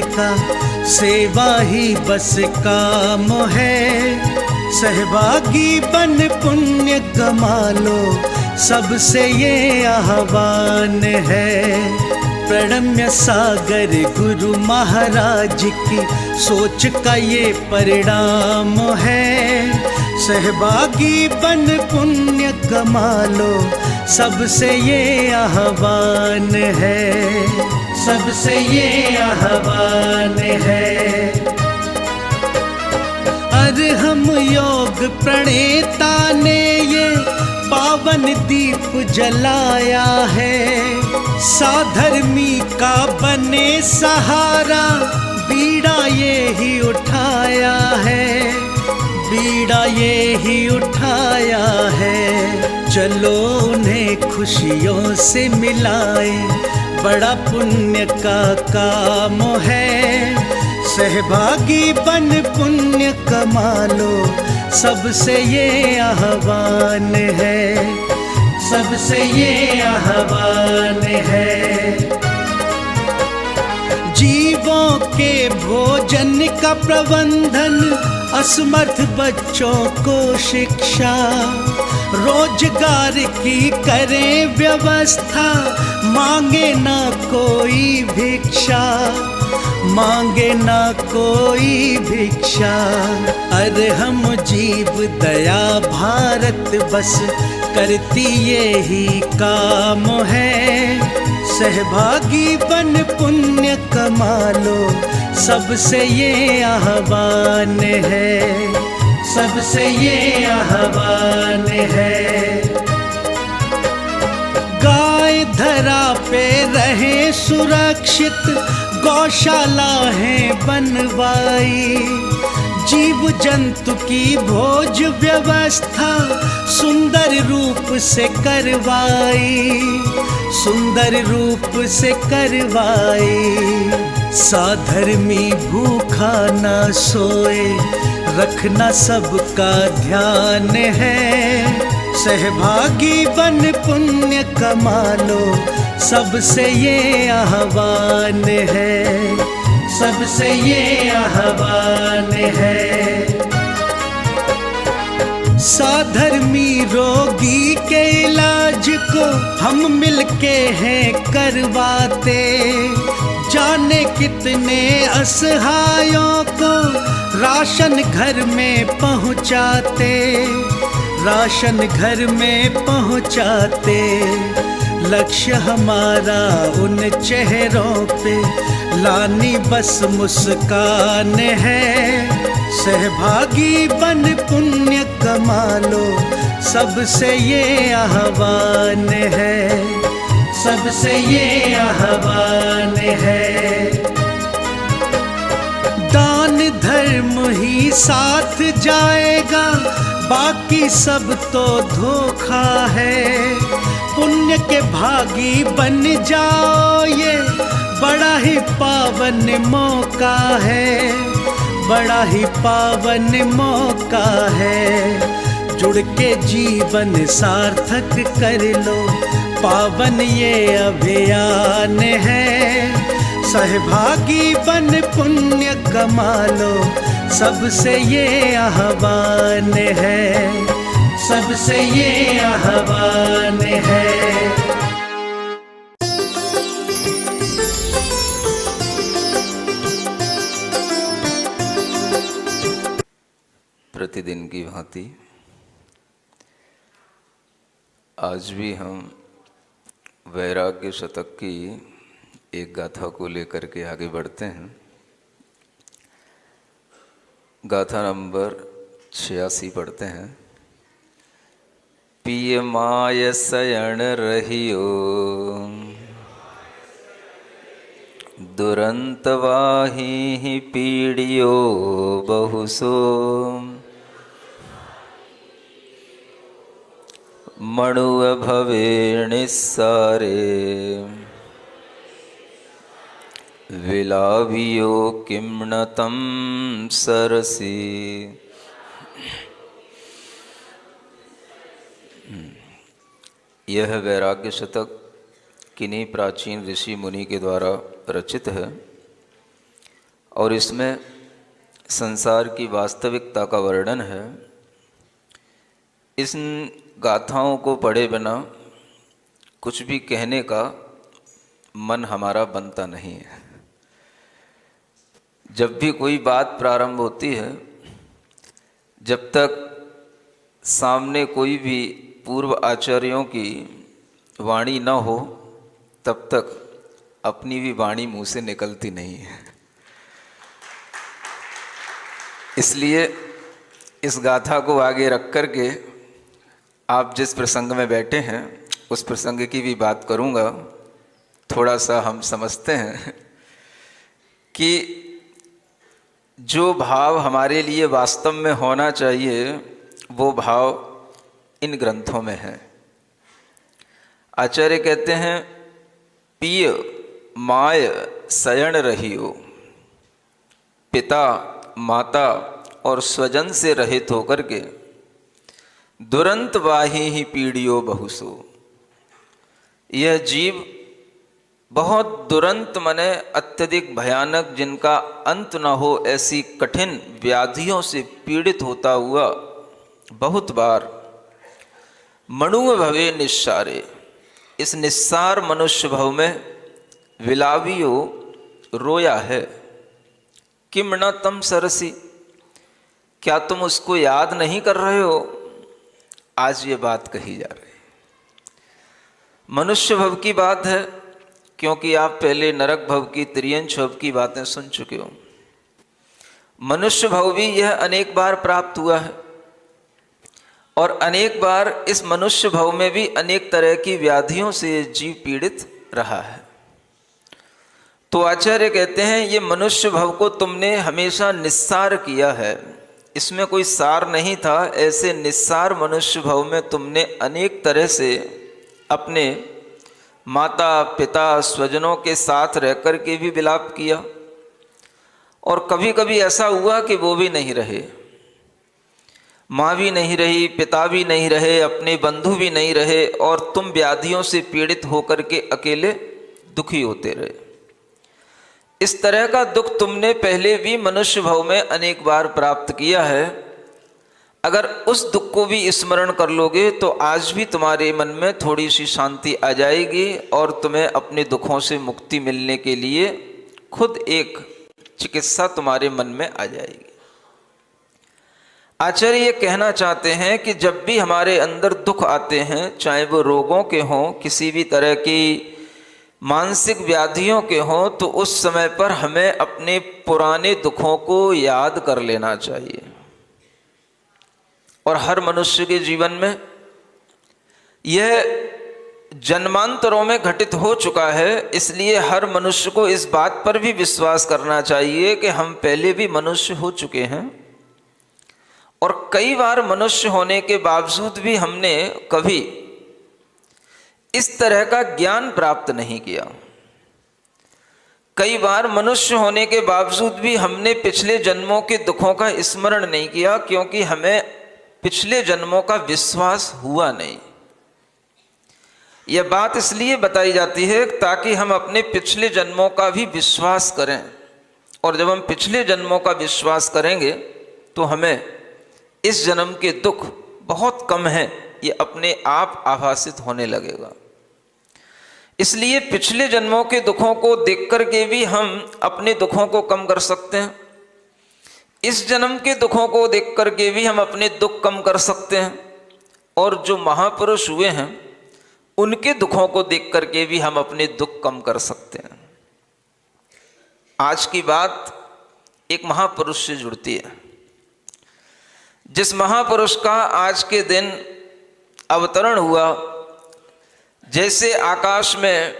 का सेवा ही बस काम है। सहभागी बन पुण्य कमा लो, सबसे ये आह्वान है। प्रणम्य सागर गुरु महाराज की सोच का ये परिणाम है। सहभागी बन पुण्य कमा लो, सबसे ये आह्वान है, सबसे ये आह्वान है। अरहम योग प्रणेता ने ये पावन दीप जलाया है। साधर्मी का बने सहारा, बीड़ा ये ही उठाया है, बीड़ा ये ही उठाया है। चलो उन्हें खुशियों से मिलाए, बड़ा पुण्य का काम है। सहभागी बन पुण्य कमा लो, सबसे ये आह्वान है, सबसे ये आह्वान है। जीवों के भोजन का प्रबंधन, असमर्थ बच्चों को शिक्षा, रोजगार की करें व्यवस्था। मांगे ना कोई भिक्षा, मांगे ना कोई भिक्षा। अरहम जीव दया भारत बस करती ये ही काम है। सहभागी बन पुण्य कमा लो, सबसे ये आह्वान है, सबसे ये आह्वान है। गाय धरा पे रहे सुरक्षित, गौशाला है बनवाई। जीव जंतु की भोज व्यवस्था सुंदर रूप से करवाई, सुंदर रूप से करवाई। साधर्मी भूखा ना सोए, रखना सबका ध्यान है। सहभागी बन पुण्य कमा लो, सबसे ये आह्वान है, सबसे ये आह्वान है। साधर्मी रोगी के इलाज को हम मिलके हैं करवाते। जाने कितने असहायों को राशन घर में पहुँचाते, राशन घर में पहुँचाते। लक्ष्य हमारा उन चेहरों पे लानी बस मुस्कान है। सहभागी बन पुण्य कमा लो, सबसे ये आह्वान है, सबसे ये आह्वान है। दान धर्म ही साथ जाएगा, बाकी सब तो धोखा है। पुण्य के भागी बन जाओ, ये बड़ा ही पावन मौका है, बड़ा ही पावन मौका है। जुड़ के जीवन सार्थक कर लो, पावन ये अभियान है। सहभागी बन पुण्य कमा लो, सबसे ये आह्वान है, सबसे ये आह्वान है। प्रतिदिन की भांति आज भी हम वैराग्य शतक की एक गाथा को लेकर के आगे बढ़ते हैं। गाथा नंबर 86 पढ़ते हैं। पिय माय शयन रहियो, दुरंत वाही पीड़ियो बहुसो। मणुव भवे निस्सारे, विलावियो किम्नतम सरसी। यह वैराग्य शतक किन्हीं प्राचीन ऋषि मुनि के द्वारा रचित है। और इसमें संसार की वास्तविकता का वर्णन है। इन गाथाओं को पढ़े बिना कुछ भी कहने का मन हमारा बनता नहीं है। जब भी कोई बात प्रारंभ होती है, जब तक सामने कोई भी पूर्व आचार्यों की वाणी न हो, तब तक अपनी भी वाणी मुंह से निकलती नहीं है। इसलिए इस गाथा को आगे रख कर के आप जिस प्रसंग में बैठे हैं उस प्रसंग की भी बात करूंगा। थोड़ा सा हम समझते हैं कि जो भाव हमारे लिए वास्तव में होना चाहिए वो भाव इन ग्रंथों में है। आचार्य कहते हैं, पिय माय शयन रहियो, पिता माता और स्वजन से रहित होकर के दुरंत वाही ही पीड़ियो बहुसो। यह जीव बहुत दुरंत मने अत्यधिक भयानक, जिनका अंत न हो, ऐसी कठिन व्याधियों से पीड़ित होता हुआ बहुत बार मणुव भवे निस्सारे, इस निस्सार मनुष्य भव में विलावियो रोया है। किम न तम सरसी, क्या तुम उसको याद नहीं कर रहे हो? आज ये बात कही जा रही है। मनुष्य भव की बात है, क्योंकि आप पहले नरक भव की, त्रियंश भव की बातें सुन चुके हो। मनुष्य भव भी यह अनेक बार प्राप्त हुआ है, और अनेक बार इस मनुष्य भव में भी अनेक तरह की व्याधियों से जीव पीड़ित रहा है। तो आचार्य कहते हैं, ये मनुष्य भव को तुमने हमेशा निस्सार किया है, इसमें कोई सार नहीं था। ऐसे निस्सार मनुष्य भव में तुमने अनेक तरह से अपने माता पिता स्वजनों के साथ रहकर के भी विलाप किया, और कभी कभी ऐसा हुआ कि वो भी नहीं रहे, माँ भी नहीं रही, पिता भी नहीं रहे, अपने बंधु भी नहीं रहे, और तुम व्याधियों से पीड़ित होकर के अकेले दुखी होते रहे। इस तरह का दुख तुमने पहले भी मनुष्य भव में अनेक बार प्राप्त किया है। अगर उस दुख को भी स्मरण कर लोगे तो आज भी तुम्हारे मन में थोड़ी सी शांति आ जाएगी, और तुम्हें अपने दुखों से मुक्ति मिलने के लिए खुद एक चिकित्सा तुम्हारे मन में आ जाएगी। आचार्य ये कहना चाहते हैं कि जब भी हमारे अंदर दुख आते हैं, चाहे वो रोगों के हों, किसी भी तरह की मानसिक व्याधियों के हों, तो उस समय पर हमें अपने पुराने दुखों को याद कर लेना चाहिए। और हर मनुष्य के जीवन में यह जन्मांतरों में घटित हो चुका है, इसलिए हर मनुष्य को इस बात पर भी विश्वास करना चाहिए कि हम पहले भी मनुष्य हो चुके हैं, और कई बार मनुष्य होने के बावजूद भी हमने कभी इस तरह का ज्ञान प्राप्त नहीं किया। कई बार मनुष्य होने के बावजूद भी हमने पिछले जन्मों के दुखों का स्मरण नहीं किया, क्योंकि हमें पिछले जन्मों का विश्वास हुआ नहीं। यह बात इसलिए बताई जाती है ताकि हम अपने पिछले जन्मों का भी विश्वास करें, और जब हम पिछले जन्मों का विश्वास करेंगे तो हमें इस जन्म के दुख बहुत कम हैं, ये अपने आप आभासित होने लगेगा। इसलिए पिछले जन्मों के दुखों को देख कर के भी हम अपने दुखों को कम कर सकते हैं, इस जन्म के दुखों को देख कर के भी हम अपने दुख कम कर सकते हैं, और जो महापुरुष हुए हैं उनके दुखों को देख कर के भी हम अपने दुख कम कर सकते हैं। आज की बात एक महापुरुष से जुड़ती है, जिस महापुरुष का आज के दिन अवतरण हुआ। जैसे आकाश में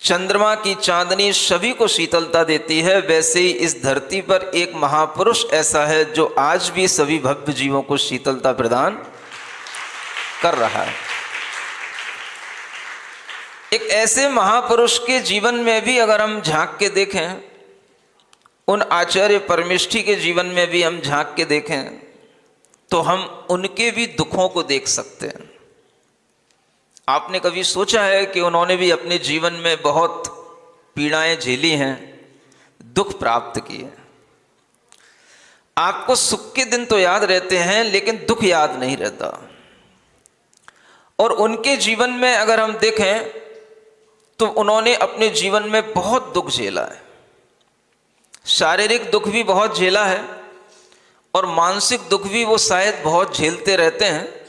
चंद्रमा की चांदनी सभी को शीतलता देती है, वैसे ही इस धरती पर एक महापुरुष ऐसा है जो आज भी सभी भव्य जीवों को शीतलता प्रदान कर रहा है। एक ऐसे महापुरुष के जीवन में भी अगर हम झांक के देखें, उन आचार्य परमेष्ठी के जीवन में भी हम झांक के देखें, तो हम उनके भी दुखों को देख सकते हैं। आपने कभी सोचा है कि उन्होंने भी अपने जीवन में बहुत पीड़ाएं झेली हैं, दुख प्राप्त किए। आपको सुख के दिन तो याद रहते हैं लेकिन दुख याद नहीं रहता। और उनके जीवन में अगर हम देखें तो उन्होंने अपने जीवन में बहुत दुख झेला है। शारीरिक दुख भी बहुत झेला है और मानसिक दुख भी वो शायद बहुत झेलते रहते हैं।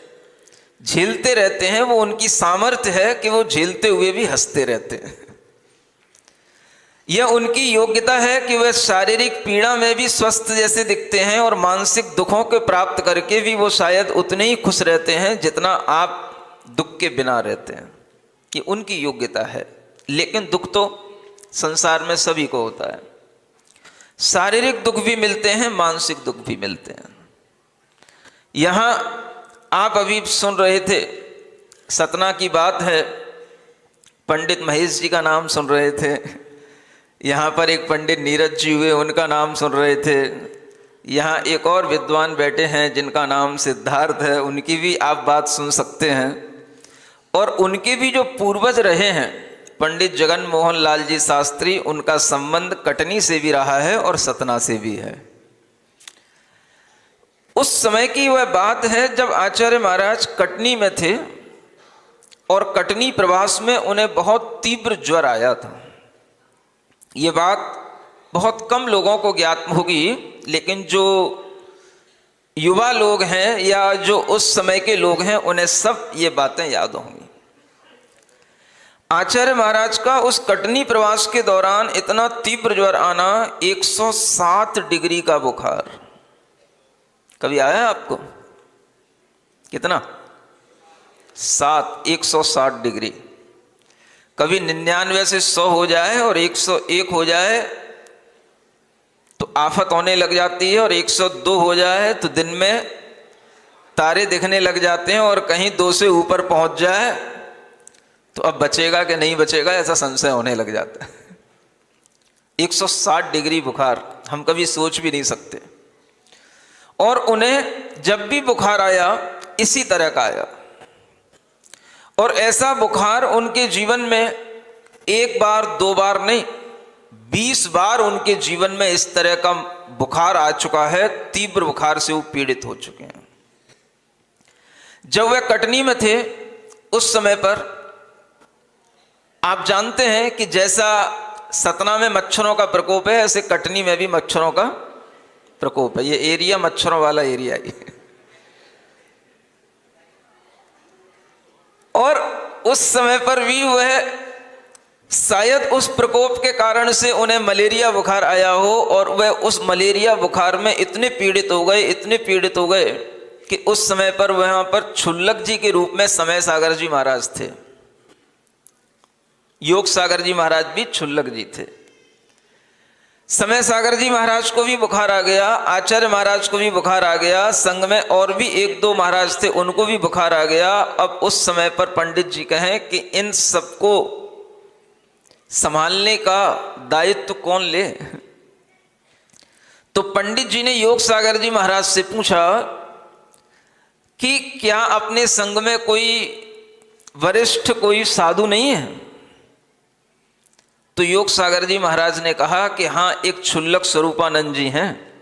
वो उनकी सामर्थ्य है कि वो झेलते हुए भी हंसते रहते हैं। यह उनकी योग्यता है कि वह शारीरिक पीड़ा में भी स्वस्थ जैसे दिखते हैं और मानसिक दुखों को प्राप्त करके भी वो शायद उतने ही खुश रहते हैं जितना आप दुख के बिना रहते हैं। ये उनकी योग्यता है। लेकिन दुख तो संसार में सभी को होता है। शारीरिक दुख भी मिलते हैं, मानसिक दुख भी मिलते हैं। यहाँ आप अभी सुन रहे थे, सतना की बात है, पंडित महेश जी का नाम सुन रहे थे। यहाँ पर एक पंडित नीरज जी हुए, उनका नाम सुन रहे थे। यहाँ एक और विद्वान बैठे हैं जिनका नाम सिद्धार्थ है, उनकी भी आप बात सुन सकते हैं। और उनके भी जो पूर्वज रहे हैं पंडित जगन मोहन लाल जी शास्त्री, उनका संबंध कटनी से भी रहा है और सतना से भी है। उस समय की वह बात है जब आचार्य महाराज कटनी में थे और कटनी प्रवास में उन्हें बहुत तीव्र ज्वर आया था। ये बात बहुत कम लोगों को ज्ञात होगी, लेकिन जो युवा लोग हैं या जो उस समय के लोग हैं उन्हें सब ये बातें याद होंगी। आचार्य महाराज का उस कटनी प्रवास के दौरान इतना तीव्र ज्वर आना, 107 डिग्री का बुखार। कभी आया है आपको? कितना? 160 डिग्री। कभी 99 से 100 हो जाए और 101 हो जाए तो आफत होने लग जाती है, और 102 हो जाए तो दिन में तारे दिखने लग जाते हैं, और कहीं 2 से ऊपर पहुंच जाए तो अब बचेगा कि नहीं बचेगा ऐसा संशय होने लग जाता है। 160 डिग्री बुखार हम कभी सोच भी नहीं सकते। और उन्हें जब भी बुखार आया इसी तरह का आया, और ऐसा बुखार उनके जीवन में 1 बार 2 बार नहीं, 20 बार उनके जीवन में इस तरह का बुखार आ चुका है। तीव्र बुखार से वो पीड़ित हो चुके हैं। जब वे कटनी में थे उस समय पर आप जानते हैं कि जैसा सतना में मच्छरों का प्रकोप है, ऐसे कटनी में भी मच्छरों का प्रकोप है। ये एरिया मच्छरों वाला एरिया है। और उस समय पर भी वह शायद उस प्रकोप के कारण से उन्हें मलेरिया बुखार आया हो, और वह उस मलेरिया बुखार में इतने पीड़ित हो गए कि उस समय पर वहां पर छुल्लक जी के रूप में समय सागर जी महाराज थे। योग सागर जी महाराज भी छुल्लक जी थे। समय सागर जी महाराज को भी बुखार आ गया, आचार्य महाराज को भी बुखार आ गया, संघ में और भी 1-2 महाराज थे उनको भी बुखार आ गया। अब उस समय पर पंडित जी कहें कि इन सबको संभालने का दायित्व कौन ले? तो पंडित जी ने योग सागर जी महाराज से पूछा कि क्या अपने संघ में कोई वरिष्ठ, कोई साधु नहीं है? तो योग सागर जी महाराज ने कहा कि हाँ, एक छुल्लक स्वरूपानंद जी हैं,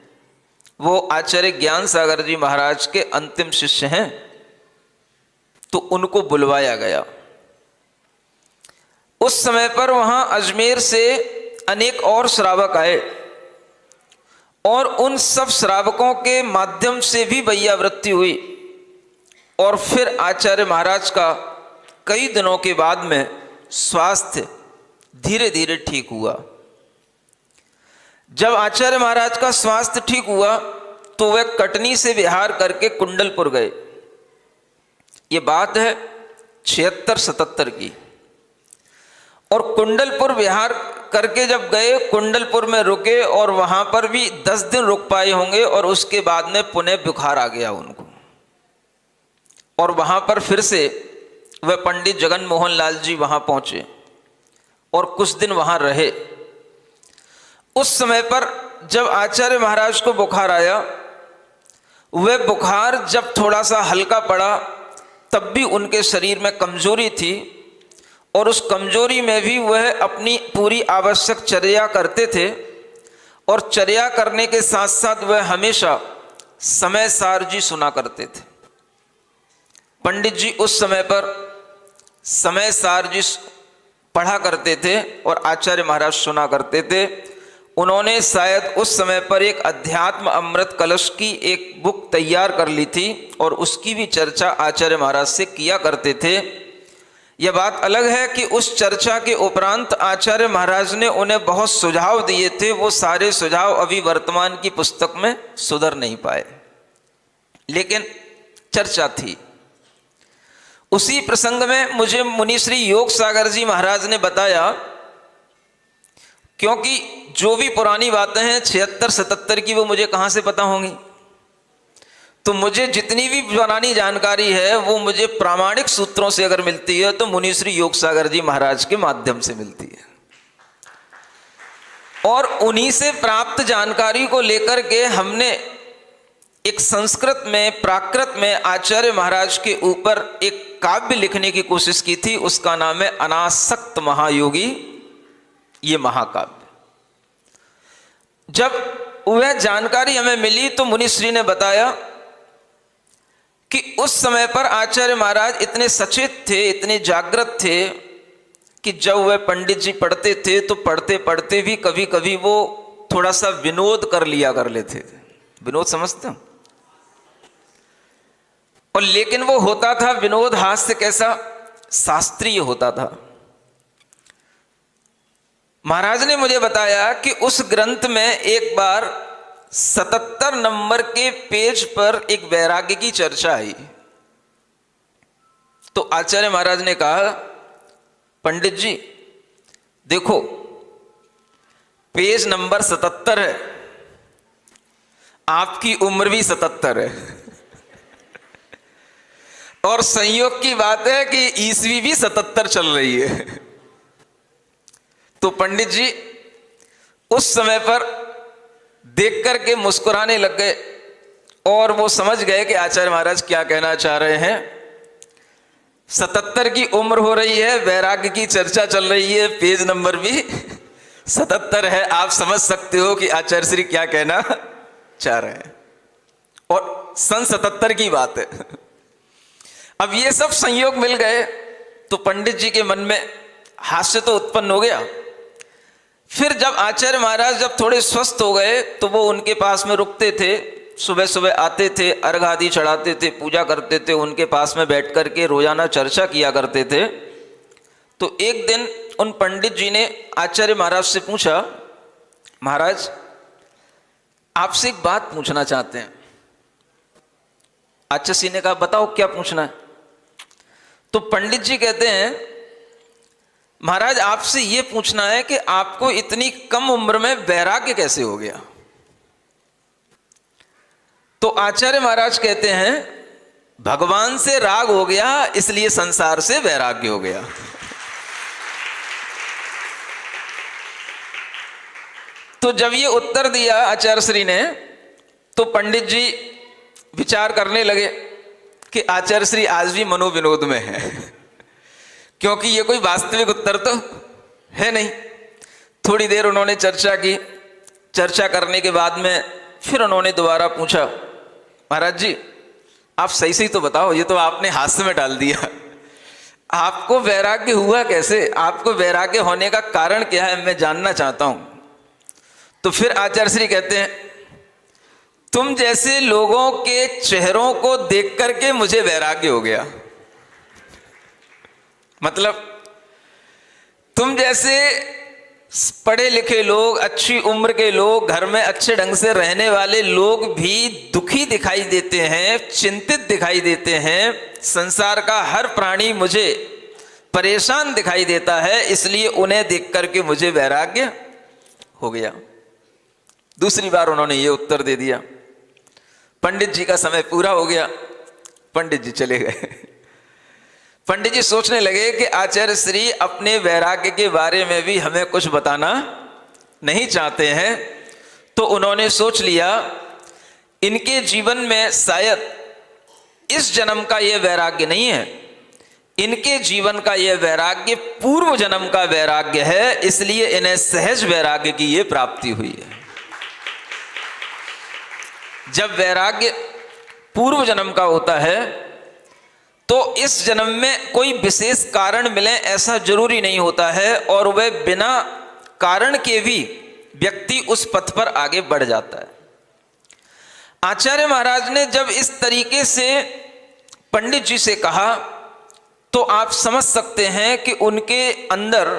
वो आचार्य ज्ञान सागर जी महाराज के अंतिम शिष्य हैं। तो उनको बुलवाया गया। उस समय पर वहां अजमेर से अनेक और श्रावक आए, और उन सब श्रावकों के माध्यम से भी वैयावृत्ति हुई, और फिर आचार्य महाराज का कई दिनों के बाद में स्वास्थ्य धीरे धीरे ठीक हुआ। जब आचार्य महाराज का स्वास्थ्य ठीक हुआ तो वे कटनी से विहार करके कुंडलपुर गए। ये बात है 76-77 की। और कुंडलपुर विहार करके जब गए, कुंडलपुर में रुके और वहां पर भी 10 दिन रुक पाए होंगे, और उसके बाद में पुनः बुखार आ गया उनको। और वहां पर फिर से वह पंडित जगन मोहन लाल जी वहां पहुंचे और कुछ दिन वहां रहे। उस समय पर जब आचार्य महाराज को बुखार आया, वह बुखार जब थोड़ा सा हल्का पड़ा तब भी उनके शरीर में कमजोरी थी, और उस कमजोरी में भी वह अपनी पूरी आवश्यक चर्या करते थे। और चर्या करने के साथ साथ वह हमेशा समय सार जी सुना करते थे। पंडित जी उस समय पर समय सार जी पढ़ा करते थे और आचार्य महाराज सुना करते थे। उन्होंने शायद उस समय पर एक अध्यात्म अमृत कलश की एक बुक तैयार कर ली थी और उसकी भी चर्चा आचार्य महाराज से किया करते थे। यह बात अलग है कि उस चर्चा के उपरांत आचार्य महाराज ने उन्हें बहुत सुझाव दिए थे। वो सारे सुझाव अभी वर्तमान की पुस्तक में सुधर नहीं पाए, लेकिन चर्चा थी। उसी प्रसंग में मुझे मुनि श्री योग सागर जी महाराज ने बताया, क्योंकि जो भी पुरानी बातें हैं 76-77 की, वो मुझे कहां से पता होंगी। तो मुझे जितनी भी पुरानी जानकारी है वो मुझे प्रामाणिक सूत्रों से अगर मिलती है तो मुनि श्री योग सागर जी महाराज के माध्यम से मिलती है। और उन्हीं से प्राप्त जानकारी को लेकर के हमने एक संस्कृत में प्राकृत में आचार्य महाराज के ऊपर एक काव्य लिखने की कोशिश की थी। उसका नाम है अनासक्त महायोगी, ये महाकाव्य। जब वह जानकारी हमें मिली तो मुनिश्री ने बताया कि उस समय पर आचार्य महाराज इतने सचेत थे, इतने जागृत थे कि जब वह पंडित जी पढ़ते थे तो पढ़ते पढ़ते भी कभी कभी वो थोड़ा सा विनोद कर लिया कर लेते थे। विनोद समझते हो? और लेकिन वो होता था विनोद हास्य कैसा, शास्त्रीय होता था। महाराज ने मुझे बताया कि उस ग्रंथ में एक बार 77 नंबर के पेज पर एक वैराग्य की चर्चा आई। तो आचार्य महाराज ने कहा, पंडित जी देखो पेज नंबर 77 है, आपकी उम्र भी 77 है और संयोग की बात है कि ईस्वी भी 77 चल रही है। तो पंडित जी उस समय पर देख करके मुस्कुराने लग गए और वो समझ गए कि आचार्य महाराज क्या कहना चाह रहे हैं। 77 की उम्र हो रही है, वैराग्य की चर्चा चल रही है, पेज नंबर भी 77 है। आप समझ सकते हो कि आचार्य श्री क्या कहना चाह रहे हैं। और सन 77 की बात है। अब ये सब संयोग मिल गए तो पंडित जी के मन में हास्य तो उत्पन्न हो गया। फिर जब आचार्य महाराज जब थोड़े स्वस्थ हो गए तो वो उनके पास में रुकते थे, सुबह सुबह आते थे, अर्घ आदि चढ़ाते थे, पूजा करते थे, उनके पास में बैठ करके रोजाना चर्चा किया करते थे। तो एक दिन उन पंडित जी ने आचार्य महाराज से पूछा, महाराज आपसे एक बात पूछना चाहते हैं। आचार्य श्री ने कहा, बताओ क्या पूछना है। तो पंडित जी कहते हैं, महाराज आपसे यह पूछना है कि आपको इतनी कम उम्र में वैराग्य कैसे हो गया। तो आचार्य महाराज कहते हैं, भगवान से राग हो गया इसलिए संसार से वैराग्य हो गया। तो जब ये उत्तर दिया आचार्य श्री ने तो पंडित जी विचार करने लगे कि आचार्य श्री आज भी मनोविनोद में है, क्योंकि ये कोई वास्तविक उत्तर तो है नहीं। थोड़ी देर उन्होंने चर्चा की। चर्चा करने के बाद में फिर उन्होंने दोबारा पूछा, महाराज जी आप सही सही तो बताओ, ये तो आपने हास्य में डाल दिया। आपको वैराग्य हुआ कैसे, आपको वैराग्य होने का कारण क्या है, मैं जानना चाहता हूं। तो फिर आचार्य श्री कहते हैं, तुम जैसे लोगों के चेहरों को देख करके मुझे वैराग्य हो गया। मतलब तुम जैसे पढ़े लिखे लोग, अच्छी उम्र के लोग, घर में अच्छे ढंग से रहने वाले लोग भी दुखी दिखाई देते हैं, चिंतित दिखाई देते हैं। संसार का हर प्राणी मुझे परेशान दिखाई देता है, इसलिए उन्हें देख करके मुझे वैराग्य हो गया। दूसरी बार उन्होंने ये उत्तर दे दिया। पंडित जी का समय पूरा हो गया, पंडित जी चले गए। पंडित जी सोचने लगे कि आचार्य श्री अपने वैराग्य के बारे में भी हमें कुछ बताना नहीं चाहते हैं। तो उन्होंने सोच लिया इनके जीवन में शायद इस जन्म का यह वैराग्य नहीं है, इनके जीवन का यह वैराग्य पूर्व जन्म का वैराग्य है, इसलिए इन्हें सहज वैराग्य की यह प्राप्ति हुई है। जब वैराग्य पूर्व जन्म का होता है तो इस जन्म में कोई विशेष कारण मिले ऐसा जरूरी नहीं होता है, और वह बिना कारण के भी व्यक्ति उस पथ पर आगे बढ़ जाता है। आचार्य महाराज ने जब इस तरीके से पंडित जी से कहा तो आप समझ सकते हैं कि उनके अंदर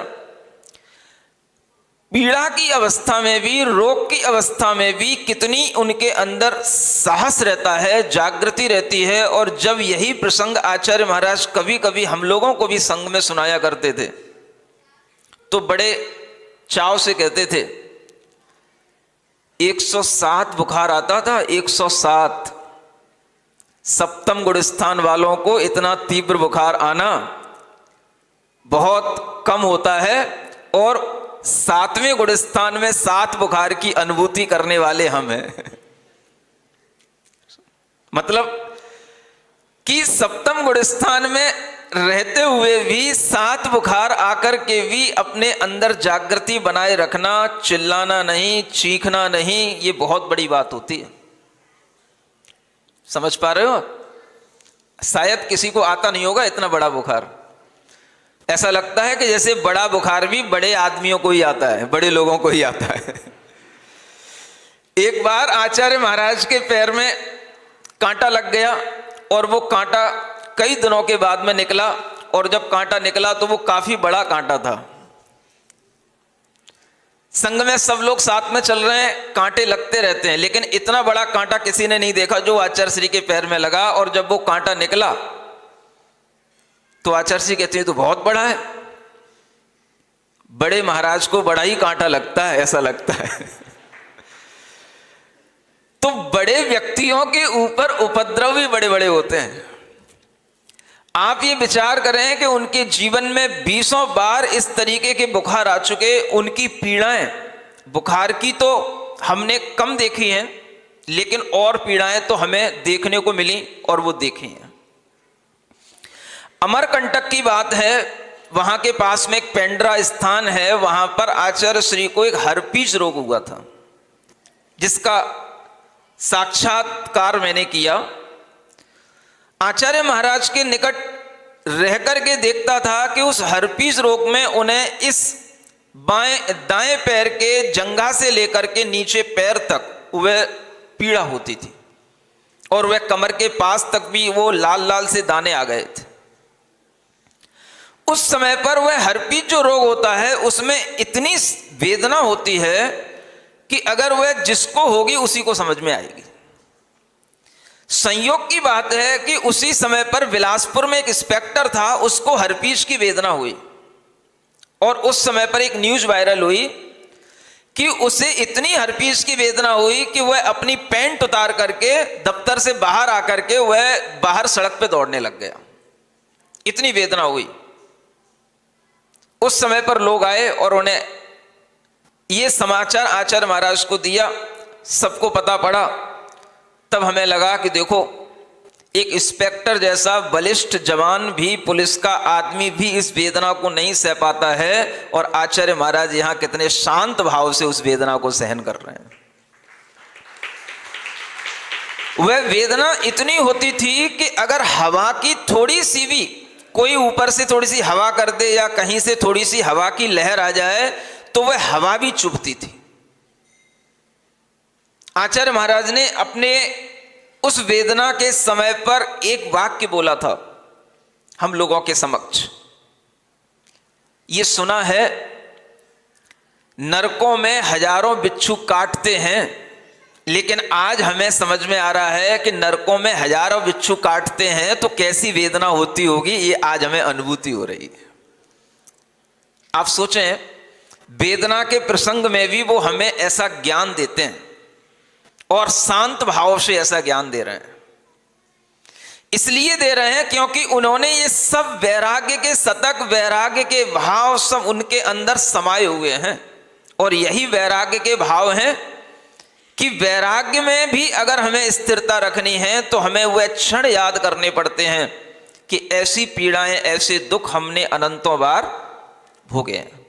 पीड़ा की अवस्था में भी, रोग की अवस्था में भी कितनी उनके अंदर साहस रहता है, जागृति रहती है। और जब यही प्रसंग आचार्य महाराज कभी कभी हम लोगों को भी संग में सुनाया करते थे तो बड़े चाव से कहते थे, 107 बुखार आता था, 107। सप्तम गुणस्थान वालों को इतना तीव्र बुखार आना बहुत कम होता है, और 7वें गुणस्थान में 7 बुखार की अनुभूति करने वाले हम हैं। मतलब कि सप्तम गुणस्थान में रहते हुए भी 7 बुखार आकर के भी अपने अंदर जागृति बनाए रखना, चिल्लाना नहीं, चीखना नहीं, ये बहुत बड़ी बात होती है। समझ पा रहे हो? शायद किसी को आता नहीं होगा इतना बड़ा बुखार। ऐसा लगता है कि जैसे बड़ा बुखार भी बड़े आदमियों को ही आता है, बड़े लोगों को ही आता है। एक बार आचार्य महाराज के पैर में कांटा लग गया और वो कांटा कई दिनों के बाद में निकला, और जब कांटा निकला तो वो काफी बड़ा कांटा था। संग में सब लोग साथ में चल रहे हैं, कांटे लगते रहते हैं, लेकिन इतना बड़ा कांटा किसी ने नहीं देखा जो आचार्य श्री के पैर में लगा। और जब वो कांटा निकला तो आचार्य श्री कहते हैं तो बहुत बड़ा है। बड़े महाराज को बड़ा ही कांटा लगता है, ऐसा लगता है। तो बड़े व्यक्तियों के ऊपर उपद्रव भी बड़े बड़े होते हैं। आप ये विचार करें कि उनके जीवन में 20 बार इस तरीके के बुखार आ चुके। उनकी पीड़ाएं बुखार की तो हमने कम देखी हैं, लेकिन और पीड़ाएं तो हमें देखने को मिली और वो देखी हैं। अमरकंटक की बात है, वहां के पास में एक पेंड्रा स्थान है, वहां पर आचार्य श्री को एक हर्पीज रोग हुआ था, जिसका साक्षात्कार मैंने किया। आचार्य महाराज के निकट रह करके देखता था कि उस हर्पीज रोग में उन्हें इस दाएं पैर के जंघा से लेकर के नीचे पैर तक वह पीड़ा होती थी, और वह कमर के पास तक भी वो लाल लाल से दाने आ गए थे। उस समय पर वह हर्पीज जो रोग होता है उसमें इतनी वेदना होती है कि अगर वह जिसको होगी उसी को समझ में आएगी। संयोग की बात है कि उसी समय पर बिलासपुर में एक इंस्पेक्टर था, उसको हर्पीज की वेदना हुई, और उस समय पर एक न्यूज वायरल हुई कि उसे इतनी हर्पीज की वेदना हुई कि वह अपनी पैंट उतार करके दफ्तर से बाहर आकर के वह बाहर सड़क पे दौड़ने लग गया, इतनी वेदना हुई। उस समय पर लोग आए और उन्हें ये समाचार आचार्य महाराज को दिया, सबको पता पड़ा। तब हमें लगा कि देखो, एक इंस्पेक्टर जैसा बलिष्ठ जवान भी, पुलिस का आदमी भी इस वेदना को नहीं सह पाता है, और आचार्य महाराज यहां कितने शांत भाव से उस वेदना को सहन कर रहे हैं। वह वेदना इतनी होती थी कि अगर हवा की थोड़ी सी भी, कोई ऊपर से थोड़ी सी हवा कर दे या कहीं से थोड़ी सी हवा की लहर आ जाए तो वह हवा भी चुभती थी। आचार्य महाराज ने अपने उस वेदना के समय पर एक वाक्य बोला था हम लोगों के समक्ष। ये सुना है, नरकों में हजारों बिच्छू काटते हैं, लेकिन आज हमें समझ में आ रहा है कि नरकों में हजारों बिच्छू काटते हैं तो कैसी वेदना होती होगी, ये आज हमें अनुभूति हो रही है। आप सोचें, वेदना के प्रसंग में भी वो हमें ऐसा ज्ञान देते हैं और शांत भाव से ऐसा ज्ञान दे रहे हैं। इसलिए दे रहे हैं क्योंकि उन्होंने ये सब वैराग्य के शतक, वैराग्य के भाव सब उनके अंदर समाये हुए हैं। और यही वैराग्य के भाव हैं कि वैराग्य में भी अगर हमें स्थिरता रखनी है तो हमें वह क्षण याद करने पड़ते हैं कि ऐसी पीड़ाएं, ऐसे दुख हमने अनंतों बार भोगे हैं।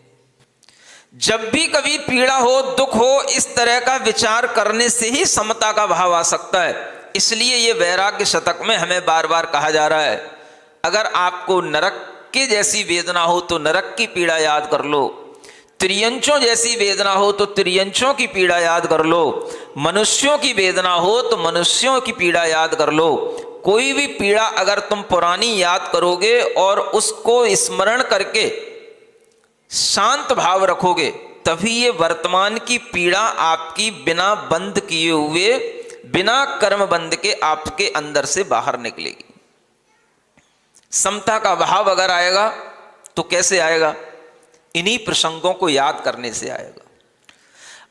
जब भी कभी पीड़ा हो, दुख हो, इस तरह का विचार करने से ही समता का भाव आ सकता है। इसलिए ये वैराग्य शतक में हमें बार बार कहा जा रहा है, अगर आपको नरक के जैसी वेदना हो तो नरक की पीड़ा याद कर लो, त्रियंचों जैसी वेदना हो तो त्रियंचों की पीड़ा याद कर लो, मनुष्यों की वेदना हो तो मनुष्यों की पीड़ा याद कर लो। कोई भी पीड़ा अगर तुम पुरानी याद करोगे और उसको स्मरण करके शांत भाव रखोगे, तभी ये वर्तमान की पीड़ा आपकी बिना बंद किए हुए, बिना कर्म बंद के आपके अंदर से बाहर निकलेगी। समता का भाव अगर आएगा तो कैसे आएगा? इन्हीं प्रसंगों को याद करने से आएगा।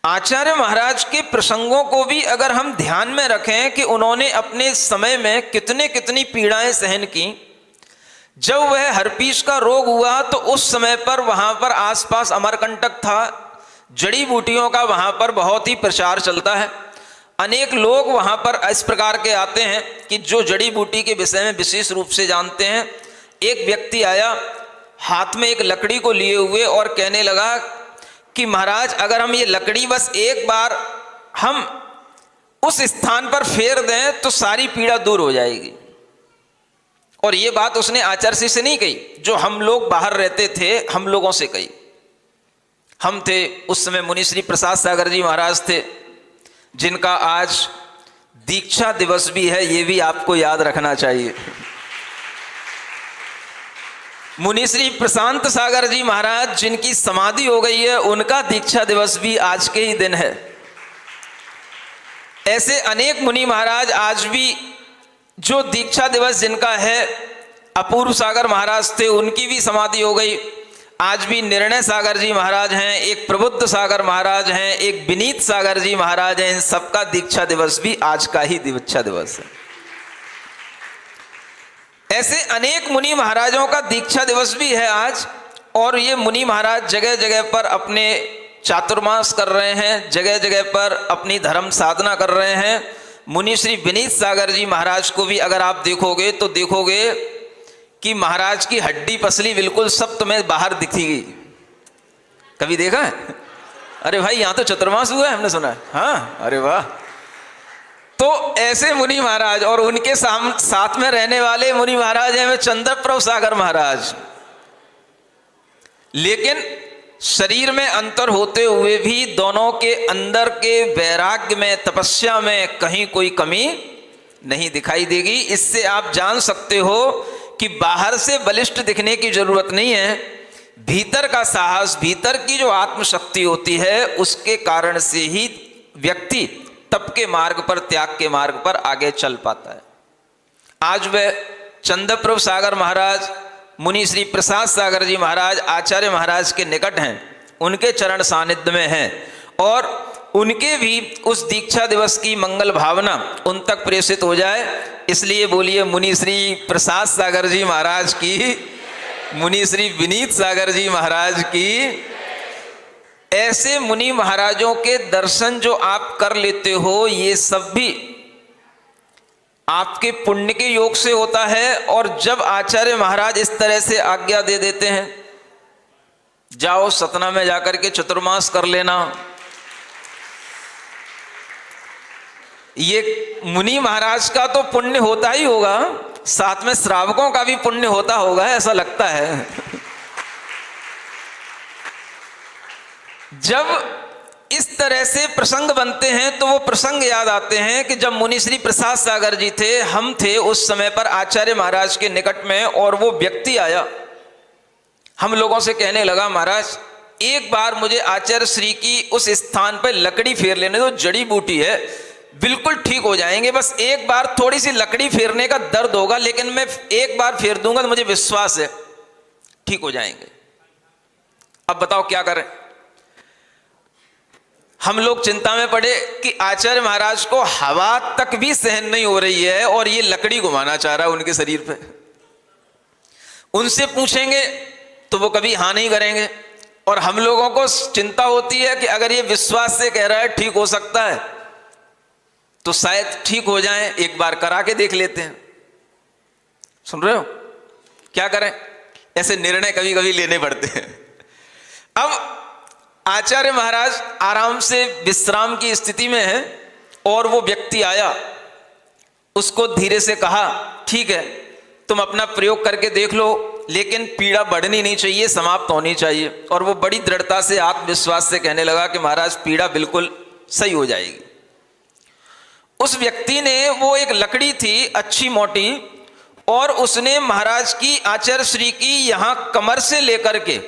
आचार्य महाराज के प्रसंगों को भी अगर हम ध्यान में रखें कि उन्होंने अपने समय में कितनी पीड़ाएं सहन की। जब वह हर्पीस का रोग हुआ तो उस समय पर वहां पर आसपास अमरकंटक था, जड़ी बूटियों का वहां पर बहुत ही प्रचार चलता है। अनेक लोग वहां पर इस प्रकार के आते हैं कि जो जड़ी बूटी के विषय में विशेष रूप से जानते हैं। एक व्यक्ति आया हाथ में एक लकड़ी को लिए हुए और कहने लगा कि महाराज, अगर हम ये लकड़ी बस एक बार हम उस स्थान पर फेर दें तो सारी पीड़ा दूर हो जाएगी। और ये बात उसने आचार्य से नहीं कही, जो हम लोग बाहर रहते थे हम लोगों से कही। हम थे उस समय मुनि श्री प्रसाद सागर जी महाराज थे, जिनका आज दीक्षा दिवस भी है, ये भी आपको याद रखना चाहिए। मुनि श्री प्रशांत सागर जी महाराज जिनकी समाधि हो गई है, उनका दीक्षा दिवस भी आज के ही दिन है। ऐसे अनेक मुनि महाराज आज भी जो दीक्षा दिवस जिनका है, अपूर्व सागर महाराज थे, उनकी भी समाधि हो गई। आज भी निर्णय सागर जी महाराज हैं, एक प्रबुद्ध सागर महाराज हैं, एक विनीत सागर जी महाराज हैं। इन सबका दीक्षा दिवस भी आज का ही दीक्षा दिवस है। ऐसे अनेक मुनि महाराजों का दीक्षा दिवस भी है आज। और ये मुनि महाराज जगह जगह पर अपने चातुर्मास कर रहे हैं, जगह जगह पर अपनी धर्म साधना कर रहे हैं। मुनि श्री विनीत सागर जी महाराज को भी अगर आप देखोगे तो देखोगे कि महाराज की हड्डी पसली बिल्कुल सब तुम्हें बाहर दिखेगी। कभी देखा है? अरे भाई, यहाँ तो चतुर्मास हुआ है, हमने सुना है। हाँ, अरे वाह। तो ऐसे मुनि महाराज और उनके साथ में रहने वाले मुनि महाराज हैं चंद्रप्रभ सागर महाराज। लेकिन शरीर में अंतर होते हुए भी दोनों के अंदर के वैराग्य में, तपस्या में कहीं कोई कमी नहीं दिखाई देगी। इससे आप जान सकते हो कि बाहर से बलिष्ठ दिखने की जरूरत नहीं है। भीतर का साहस, भीतर की जो आत्मशक्ति होती है, उसके कारण से ही व्यक्ति तप के मार्ग पर, त्याग के मार्ग पर आगे चल पाता है। आज वह चंद्रप्रभ सागर महाराज, मुनि श्री प्रसाद सागर जी महाराज आचार्य महाराज के निकट हैं, उनके चरण सानिध्य में हैं और उनके भी उस दीक्षा दिवस की मंगल भावना उन तक प्रेषित हो जाए। इसलिए बोलिए मुनि श्री प्रसाद सागर जी महाराज की, मुनि श्री विनीत सागर जी महाराज की। ऐसे मुनि महाराजों के दर्शन जो आप कर लेते हो, ये सब भी आपके पुण्य के योग से होता है। और जब आचार्य महाराज इस तरह से आज्ञा दे देते हैं, जाओ सतना में जाकर के चतुर्मास कर लेना, ये मुनि महाराज का तो पुण्य होता ही होगा, साथ में श्रावकों का भी पुण्य होता होगा, ऐसा लगता है। जब इस तरह से प्रसंग बनते हैं तो वो प्रसंग याद आते हैं कि जब मुनि श्री प्रसाद सागर जी थे, हम थे उस समय पर आचार्य महाराज के निकट में, और वो व्यक्ति आया, हम लोगों से कहने लगा, महाराज एक बार मुझे आचार्य श्री की उस स्थान पर लकड़ी फेर लेने दो, जड़ी बूटी है, बिल्कुल ठीक हो जाएंगे। बस एक बार थोड़ी सी लकड़ी फेरने का दर्द होगा, लेकिन मैं एक बार फेर दूंगा तो मुझे विश्वास है ठीक हो जाएंगे। अब बताओ क्या करें? हम लोग चिंता में पड़े कि आचार्य महाराज को हवा तक भी सहन नहीं हो रही है और ये लकड़ी घुमाना चाह रहा है उनके शरीर पे। उनसे पूछेंगे तो वो कभी हाँ नहीं करेंगे, और हम लोगों को चिंता होती है कि अगर ये विश्वास से कह रहा है ठीक हो सकता है तो शायद ठीक हो जाए, एक बार करा के देख लेते हैं। सुन रहे हो? क्या करें? ऐसे निर्णय कभी कभी लेने पड़ते हैं। अब आचार्य महाराज आराम से विश्राम की स्थिति में है और वो व्यक्ति आया, उसको धीरे से कहा, ठीक है तुम अपना प्रयोग करके देख लो, लेकिन पीड़ा बढ़नी नहीं चाहिए, समाप्त होनी चाहिए। और वो बड़ी दृढ़ता से आत्मविश्वास से कहने लगा कि महाराज पीड़ा बिल्कुल सही हो जाएगी। उस व्यक्ति ने, वो एक लकड़ी थी अच्छी मोटी, और उसने महाराज की, आचार्य श्री की यहां कमर से लेकर के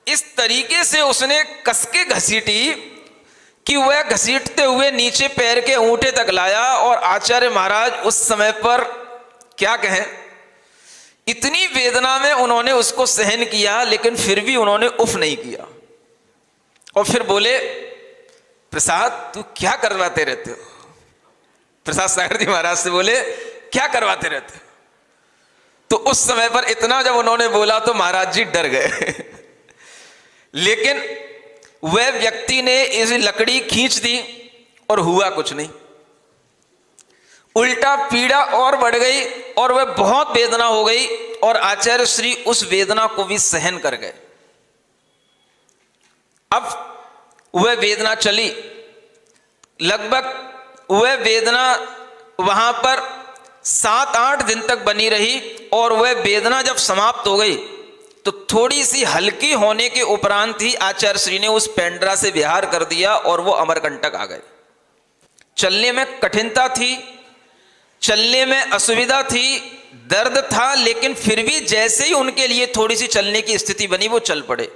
इस तरीके से उसने कसके घसीटी कि वह घसीटते हुए नीचे पैर के अंगूठे तक लाया। और आचार्य महाराज उस समय पर क्या कहें, इतनी वेदना में उन्होंने उसको सहन किया, लेकिन फिर भी उन्होंने उफ नहीं किया। और फिर बोले, प्रसाद तू क्या करवाते रहते हो? प्रसाद सागर जी महाराज से बोले, क्या करवाते रहते हो? तो उस समय पर इतना जब उन्होंने बोला तो महाराज जी डर गए। लेकिन वह व्यक्ति ने इस लकड़ी खींच दी और हुआ कुछ नहीं, उल्टा पीड़ा और बढ़ गई और वह बहुत वेदना हो गई। और आचार्य श्री उस वेदना को भी सहन कर गए। अब वह वेदना चली, लगभग वह वेदना वहां पर 7-8 दिन तक बनी रही। और वह वेदना जब समाप्त हो गई तो थोड़ी सी हल्की होने के उपरांत ही आचार्य श्री ने उस पेंड्रा से विहार कर दिया और वो अमरकंटक आ गए। चलने में कठिनता थी, चलने में असुविधा थी, दर्द था, लेकिन फिर भी जैसे ही उनके लिए थोड़ी सी चलने की स्थिति बनी वो चल पड़े।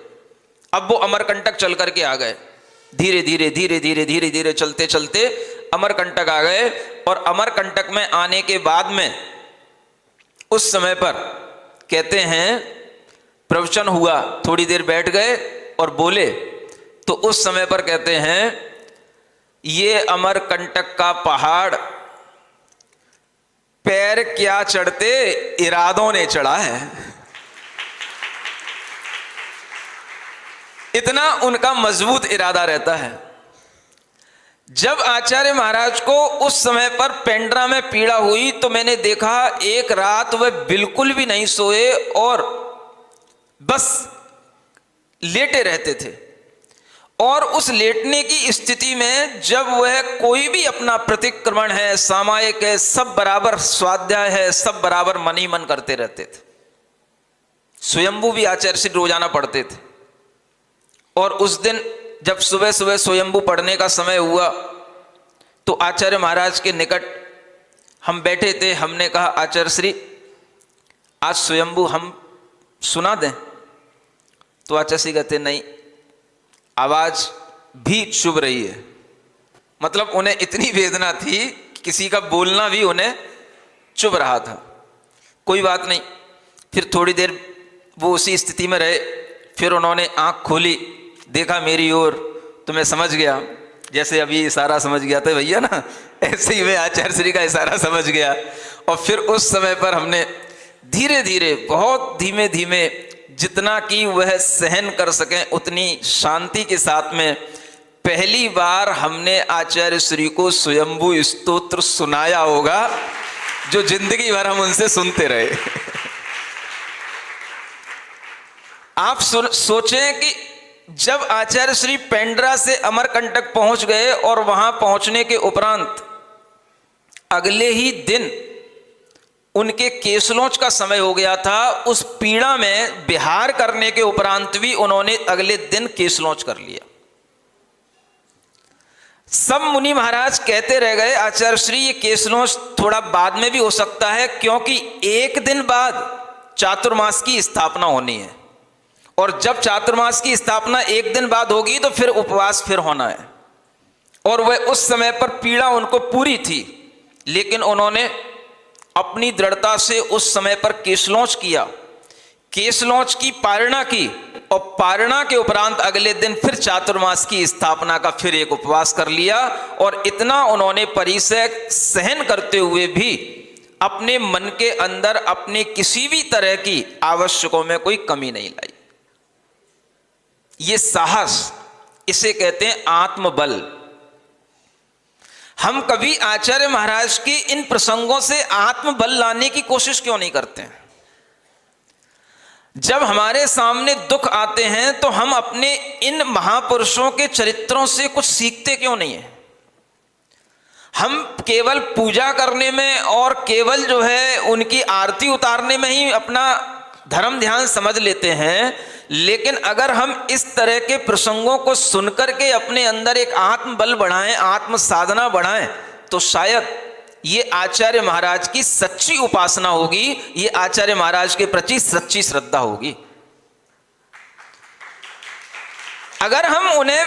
अब वो अमरकंटक चल करके आ गए, धीरे धीरे धीरे धीरे धीरे धीरे चलते चलते अमरकंटक आ गए। और अमरकंटक में आने के बाद में उस समय पर कहते हैं प्रवचन हुआ, थोड़ी देर बैठ गए और बोले, तो उस समय पर कहते हैं ये अमरकंटक का पहाड़ पैर क्या चढ़ते इरादों ने चढ़ा है। इतना उनका मजबूत इरादा रहता है। जब आचार्य महाराज को उस समय पर पेंड्रा में पीड़ा हुई तो मैंने देखा एक रात वह बिल्कुल भी नहीं सोए और बस लेटे रहते थे। और उस लेटने की स्थिति में जब वह कोई भी अपना प्रतिक्रमण है, सामायिक है, सब बराबर स्वाध्याय है, सब बराबर मन ही मन करते रहते थे। स्वयंभू भी आचार्य श्री रोजाना पढ़ते थे। और उस दिन जब सुबह सुबह स्वयंभू पढ़ने का समय हुआ तो आचार्य महाराज के निकट हम बैठे थे। हमने कहा आचार्य श्री आज स्वयंभू हम सुना दें? तो आचार्य श्री कहते नहीं, आवाज भी चुभ रही है। मतलब उन्हें इतनी वेदना थी कि किसी का बोलना भी उन्हें चुभ रहा था। कोई बात नहीं, फिर थोड़ी देर वो उसी स्थिति में रहे। फिर उन्होंने आंख खोली, देखा मेरी ओर, तो मैं समझ गया, जैसे अभी इशारा समझ गया था भैया ना, ऐसे ही मैं आचार्य श्री का इशारा समझ गया। और फिर उस समय पर हमने धीरे धीरे, बहुत धीमे धीमे, जितना कि वह सहन कर सकें उतनी शांति के साथ में पहली बार हमने आचार्य श्री को स्वयंभू स्तोत्र सुनाया होगा, जो जिंदगी भर हम उनसे सुनते रहे। आप सोचें कि जब आचार्य श्री पेंड्रा से अमरकंटक पहुंच गए और वहां पहुंचने के उपरांत अगले ही दिन उनके केसलोच का समय हो गया था। उस पीड़ा में विहार करने के उपरांत भी उन्होंने अगले दिन केसलोच कर लिया। सब मुनि महाराज कहते रह गए आचार्य श्री ये केसलोच थोड़ा बाद में भी हो सकता है, क्योंकि एक दिन बाद चातुर्मास की स्थापना होनी है। और जब चातुर्मास की स्थापना एक दिन बाद होगी तो फिर उपवास फिर होना है। और वह उस समय पर पीड़ा उनको पूरी थी, लेकिन उन्होंने अपनी दृढ़ता से उस समय पर केसलोच किया, केसलोच की पारणा की, और पारणा के उपरांत अगले दिन फिर चातुर्मास की स्थापना का फिर एक उपवास कर लिया। और इतना उन्होंने परिसय सहन करते हुए भी अपने मन के अंदर अपने किसी भी तरह की आवश्यकों में कोई कमी नहीं लाई। ये साहस, इसे कहते हैं आत्मबल। हम कभी आचार्य महाराज के इन प्रसंगों से आत्मबल लाने की कोशिश क्यों नहीं करते हैं? जब हमारे सामने दुख आते हैं तो हम अपने इन महापुरुषों के चरित्रों से कुछ सीखते क्यों नहीं है? हम केवल पूजा करने में और केवल जो है उनकी आरती उतारने में ही अपना धर्म ध्यान समझ लेते हैं, लेकिन अगर हम इस तरह के प्रसंगों को सुनकर के अपने अंदर एक आत्मबल बढ़ाएं, आत्म साधना बढ़ाएं, तो शायद ये आचार्य महाराज की सच्ची उपासना होगी, ये आचार्य महाराज के प्रति सच्ची श्रद्धा होगी। अगर हम उन्हें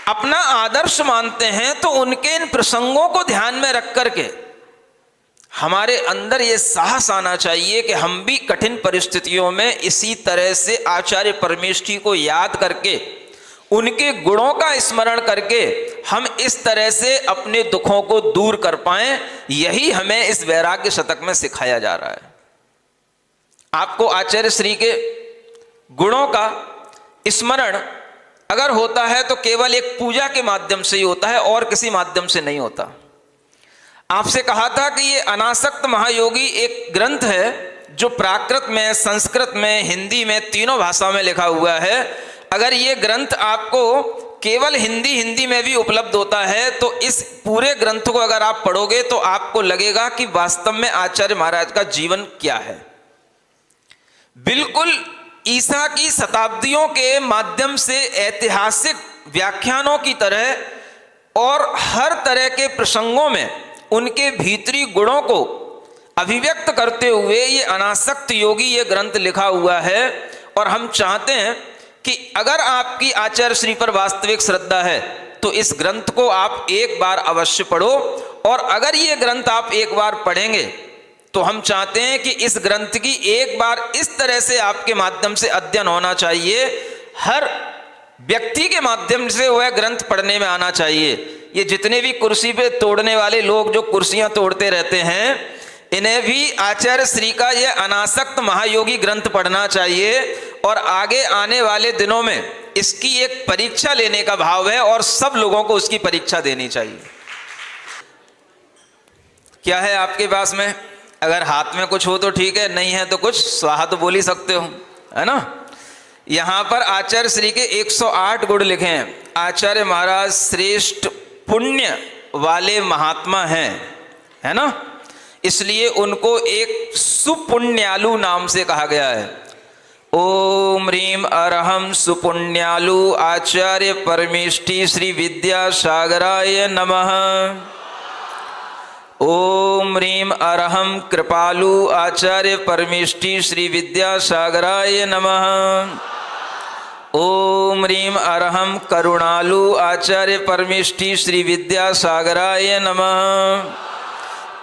अपना आदर्श मानते हैं तो उनके इन प्रसंगों को ध्यान में रख करके हमारे अंदर ये साहस आना चाहिए कि हम भी कठिन परिस्थितियों में इसी तरह से आचार्य परमेष्ठी को याद करके, उनके गुणों का स्मरण करके हम इस तरह से अपने दुखों को दूर कर पाएं। यही हमें इस वैराग्य शतक में सिखाया जा रहा है। आपको आचार्य श्री के गुणों का स्मरण अगर होता है तो केवल एक पूजा के माध्यम से ही होता है और किसी माध्यम से नहीं होता। आपसे कहा था कि ये अनासक्त महायोगी एक ग्रंथ है जो प्राकृत में, संस्कृत में, हिंदी में, तीनों भाषा में लिखा हुआ है। अगर ये ग्रंथ आपको केवल हिंदी में भी उपलब्ध होता है तो इस पूरे ग्रंथ को अगर आप पढ़ोगे तो आपको लगेगा कि वास्तव में आचार्य महाराज का जीवन क्या है। बिल्कुल ईसा की शताब्दियों के माध्यम से ऐतिहासिक व्याख्यानों की तरह और हर तरह के प्रसंगों में उनके भीतरी गुणों को अभिव्यक्त करते हुए ये अनासक्त योगी ये ग्रंथ लिखा हुआ है। और हम चाहते हैं कि अगर आपकी आचार्य श्री पर वास्तविक श्रद्धा है तो इस ग्रंथ को आप एक बार अवश्य पढ़ो, और अगर ये ग्रंथ आप एक बार पढ़ेंगे तो हम चाहते हैं कि इस ग्रंथ की एक बार इस तरह से आपके माध्यम से अध्ययन होना चाहिए, हर व्यक्ति के माध्यम से वह ग्रंथ पढ़ने में आना चाहिए। ये जितने भी कुर्सी पे तोड़ने वाले लोग जो कुर्सियां तोड़ते रहते हैं, इन्हें भी आचार्य श्री का यह अनासक्त महायोगी ग्रंथ पढ़ना चाहिए, और आगे आने वाले दिनों में इसकी एक परीक्षा लेने का भाव है और सब लोगों को उसकी परीक्षा देनी चाहिए। क्या है आपके पास में? अगर हाथ में कुछ हो तो ठीक है, नहीं है तो कुछ स्वाहा तो बोल ही सकते हो, है ना। यहां पर आचार्य श्री के 108 गुण लिखे हैं। आचार्य महाराज श्रेष्ठ पुण्य वाले महात्मा हैं, है ना, इसलिए उनको एक सुपुण्यालु नाम से कहा गया है। ओम ह्रीम अरहम सुपुण्यालु आचार्य परमेष्ठी श्री विद्यासागराय नमः। ओम ह्रीम अरहम कृपालु आचार्य परमेष्ठी श्री विद्यासागराय नमः। ओम ह्रीम अरहम करुणालु आचार्य परमेष्ठी श्री विद्यासागराय नमः।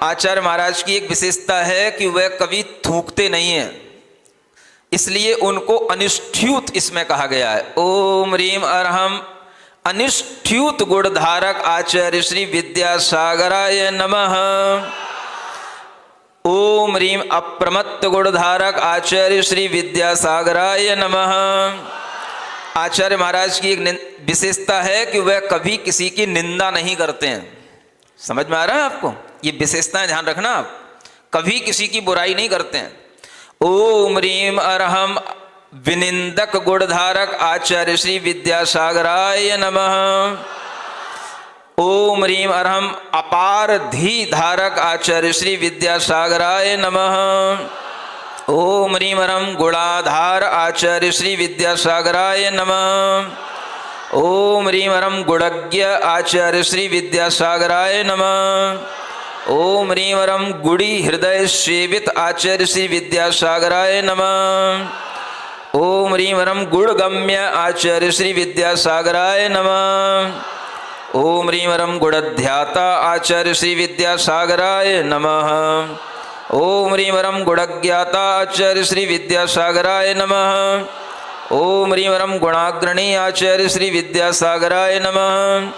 आचार्य महाराज की एक विशेषता है कि वह कभी थूकते नहीं हैं, इसलिए उनको अनुष्ठ्यूत इसमें कहा गया है। ओम ह्रीम अरहम अनुष्ठ्यूत गुणधारक आचार्य श्री विद्यासागराय नमः। ओम ह्रीम अप्रमत्त गुणधारक आचार्य श्री विद्यासागराय नमः। आचार्य महाराज की एक विशेषता है कि वह कभी किसी की निंदा नहीं करते हैं। समझ में आ रहा है आपको? ये विशेषताएं ध्यान रखना, आप कभी किसी की बुराई नहीं करते हैं। ओम ह्रीम अरहम विनिंदक गुणधारक आचार्य श्री विद्यासागराय नमः। ओम ह्रीम अरहम अपार धी धारक आचार्य श्री विद्यासागराय नमः। ओम ह्रीम अरहम गुणाधार आचार्य श्री विद्यासागराय नमः। ओम ह्रीम अरहम गुणज्ञ आचार्य श्री विद्यासागराय नमः। ओम ह्रीम अरहम गुड़ी हृदय सेवित आचार्य श्री विद्यासागराय नमः। ओम ह्रीम अरहम गुणगम्य आचार्य श्री विद्यासागराय नमः। ओम ह्रीम अरहम गुणध्याता आचार्य श्री विद्यासागराय नमः। ओम ह्रीम अरहम गुणज्ञाता आचार्य श्री विद्यासागराय नमः। ओम ह्रीम अरहम गुणाग्रणी आचार्य श्री विद्यासागराय नमः।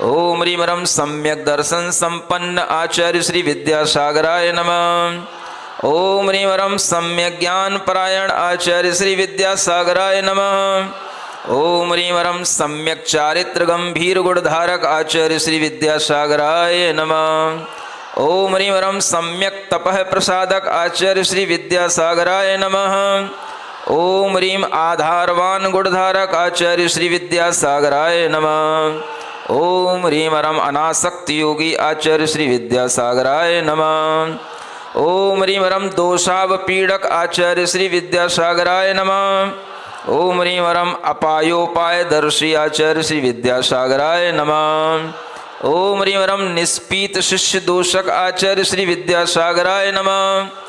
ओम ह्रीम अरहम सम्यक दर्शन संपन्न आचार्य श्री विद्यासागराय नमः। ओम ह्रीम अरहम सम्यक ज्ञान परायण आचार्य श्री विद्यासागराय नमः। ओम ह्रीम अरहम सम्यक चारित्र गंभीर गुणधारक आचार्य श्री विद्यासागराय नमः। ओम ह्रीम अरहम सम्यक तपः प्रसादक आचार्य श्री विद्यासागराय नमः। ओम ह्रीम आधारवान गुणधारक आचार्य श्री विद्यासागराय नमः। ओम ह्रीम रम अनासक्त योगी आचार्य श्री विद्यासागराय नमः। ओम ह्रीम रम दोषावपीडक आचार्य श्री विद्यासागराय नमः। ओम ह्रीम रम अपायोपाय दर्शी आचार्य श्री विद्यासागराय नमः। ओम ह्रीम रम निष्पीत शिष्य दोषक आचार्य श्री विद्यासागराय नमः।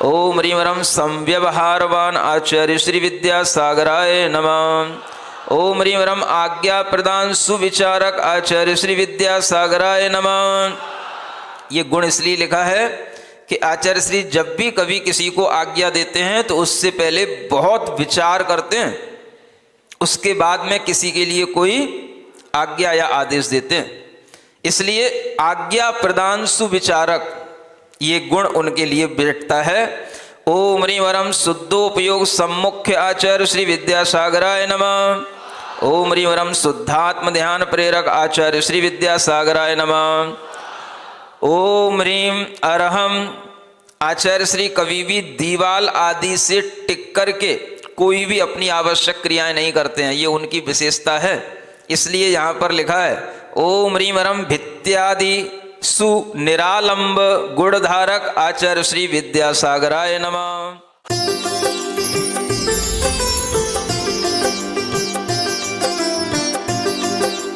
ओम ह्रीम रम संव्यवहारवान आचार्य श्री विद्यासागराय नमः। ओम ह्रीम रम आज्ञा प्रदान सुविचारक आचार्य श्री विद्यासागराय नमः। ये गुण इसलिए लिखा है कि आचार्य श्री जब भी कभी किसी को आज्ञा देते हैं तो उससे पहले बहुत विचार करते हैं, उसके बाद में किसी के लिए कोई आज्ञा या आदेश देते हैं। इसलिए आज्ञा प्रदान सुविचारक ये गुण उनके लिए बैठता है। ओम ह्रीम रम शुद्धोपयोग सम्मुख्य आचार्य श्री विद्यासागराय नमः। ओम ह्रीम रम शुद्धात्म ध्यान प्रेरक आचार्य श्री विद्यासागराय नमः। ओम ह्रीम अरहम आचार्य श्री कभी भी दीवाल आदि से टिक करके कोई भी अपनी आवश्यक क्रियाएं नहीं करते हैं, ये उनकी विशेषता है। इसलिए यहाँ पर लिखा है ओम ह्रीम रम भित्यादि सुनिरालंब गुणधारक आचार्य श्री विद्यासागराय नमः।